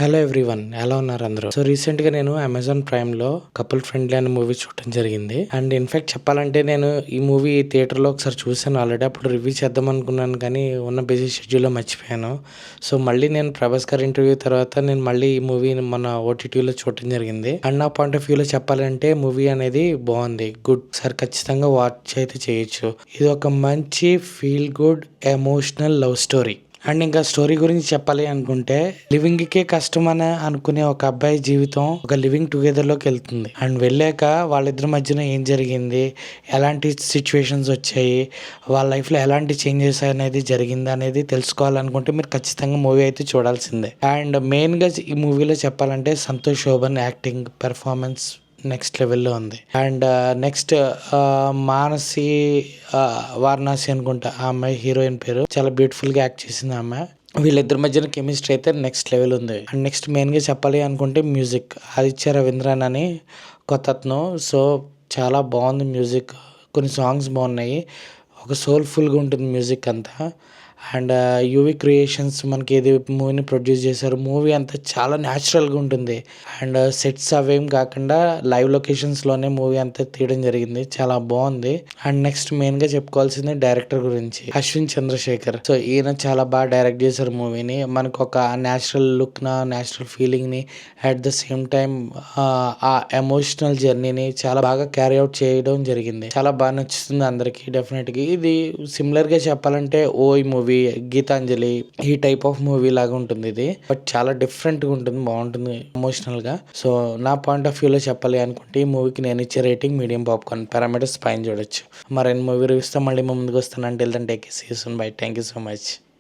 Hello everyone, ఎలా ఉన్నారు అందరూ? సో రీసెంట్ గా నేను అమెజాన్ ప్రైమ్ లో కపుల్ ఫ్రెండ్లీ అనే మూవీ చూడటం జరిగింది. అండ్ ఇన్ఫాక్ట్ చెప్పాలంటే నేను ఈ మూవీ థియేటర్ లో ఒకసారి చూసాను ఆల్రెడీ. అప్పుడు రివ్యూ చేద్దాం అనుకున్నాను కానీ ఉన్న బిజీ షెడ్యూల్ లో మర్చిపోయాను. సో మళ్ళీ నేను ప్రభాస్ గారి ఇంటర్వ్యూ తర్వాత నేను మళ్ళీ ఈ మూవీని మన ఓటీటీలో చూడటం జరిగింది. అండ్ నా పాయింట్ ఆఫ్ వ్యూలో చెప్పాలంటే మూవీ అనేది బాగుంది, గుడ్ సార్, ఖచ్చితంగా వాచ్ అయితే చేయొచ్చు. ఇది ఒక మంచి feel good emotional love story. And ఇంకా స్టోరీ గురించి చెప్పాలి అనుకుంటే, లివింగ్ కే కష్టం అని అనుకునే ఒక అబ్బాయి జీవితం ఒక లివింగ్ టుగెదర్ లోకి వెళ్తుంది. అండ్ వెళ్ళాక వాళ్ళిద్దరి మధ్యన ఏం జరిగింది, ఎలాంటి సిచ్యువేషన్స్ వచ్చాయి, వాళ్ళ లైఫ్ లో ఎలాంటి చేంజెస్ అనేది జరిగింది అనేది తెలుసుకోవాలనుకుంటే మీరు ఖచ్చితంగా మూవీ అయితే చూడాల్సిందే. అండ్ మెయిన్ గా ఈ మూవీలో చెప్పాలంటే Santosh Sobhan acting performance next లెవెల్లో ఉంది. అండ్ నెక్స్ట్ మానసి వారణాసి అనుకుంటా ఆ అమ్మాయి హీరోయిన్ పేరు, చాలా బ్యూటిఫుల్ గా యాక్ట్ చేసింది ఆ అమ్మాయి. వీళ్ళిద్దరి మధ్యన కెమిస్ట్రీ అయితే నెక్స్ట్ లెవెల్ ఉంది. అండ్ నెక్స్ట్ మెయిన్ గా చెప్పాలి అనుకుంటే మ్యూజిక్, ఆదిత్య రవీంద్రన్ అని కొత్తను. సో చాలా బాగుంది మ్యూజిక్, కొన్ని సాంగ్స్ బాగున్నాయి, ఒక సోల్ఫుల్గా ఉంటుంది మ్యూజిక్ అంతా. అండ్ యూవి క్రియేషన్స్ మనకి ఏది మూవీని ప్రొడ్యూస్ చేశారు. మూవీ అంతా చాలా న్యాచురల్గా ఉంటుంది. అండ్ సెట్స్ అవేం కాకుండా లైవ్ లొకేషన్స్లోనే మూవీ అంతా తీయడం జరిగింది, చాలా బాగుంది. అండ్ నెక్స్ట్ మెయిన్గా చెప్పుకోవాల్సింది డైరెక్టర్ గురించి, అశ్విన్ చంద్రశేఖర్. సో ఈయన చాలా బాగా డైరెక్ట్ చేశారు మూవీని. మనకు ఒక న్యాచురల్ లుక్న న్యాచురల్ ఫీలింగ్ని అట్ ద సేమ్ టైం ఆ ఎమోషనల్ జర్నీని చాలా బాగా క్యారీ అవుట్ చేయడం జరిగింది. చాలా బాగా నచ్చుతుంది అందరికీ డెఫినెట్గా. ఇది సిమిలర్గా చెప్పాలంటే ఓయ్ మూవీ, గీతాంజలి ఈ టైప్ ఆఫ్ మూవీ లాగా ఉంటుంది ఇది, బట్ చాలా డిఫరెంట్ గా ఉంటుంది, బాగుంటుంది ఎమోషనల్ గా. సో నా పాయింట్ ఆఫ్ వ్యూలో చెప్పాలి అనుకుంటే ఈ మూవీకి నేను ఇచ్చే రేటింగ్ మీడియం పాప్కార్న్, పారామీటర్స్ పైన చూడొచ్చు. మరిన్ని మూవీ రివ్యూస్ తో మళ్ళీ ముందుకు వస్తాను. అంటే take care, see you soon, bye, thank you so much.